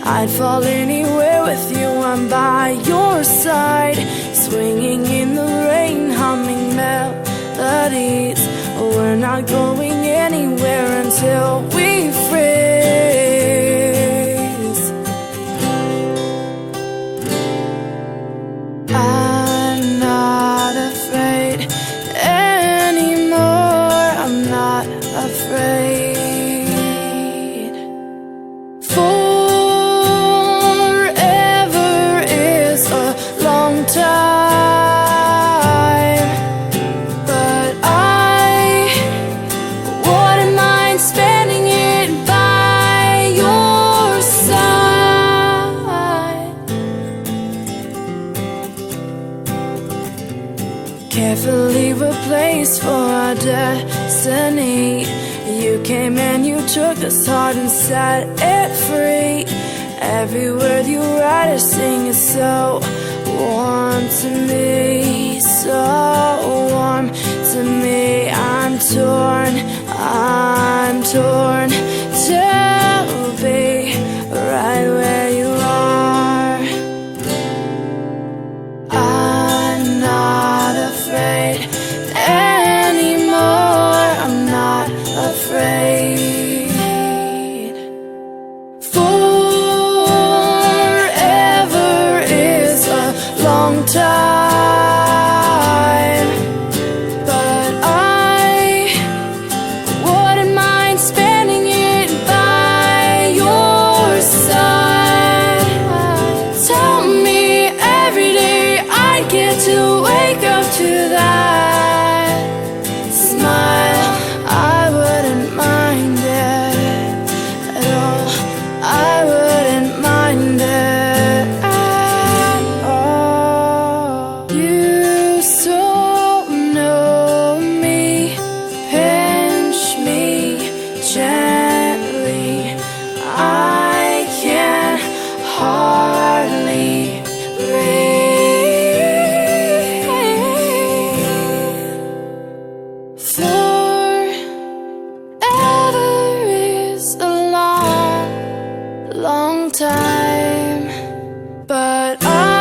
I'd fall anywhere with you, I'm by your side, swinging in the rain, humming melodies. We're not going anywhere until we freeze. I'm not afraid anymore, I'm not afraid. Forever is a long time, but I wouldn't mind spending it by your side. Carefully replaced for our destiny. You came and you took us heart and set it free. Every word you write or sing is so warm to me, so warm to me. I'm torn to be right where you are. I'm not afraid anymore, I'm not afraid. Forever is a long time, but I wouldn't mind spending it by your side. Tell me every day I get to wake up to that smile. I wouldn't mind it at all, I wouldn't mind it at all. You still know me, pinch me gently. I can hardly breathe. Forever is a long, long time, but I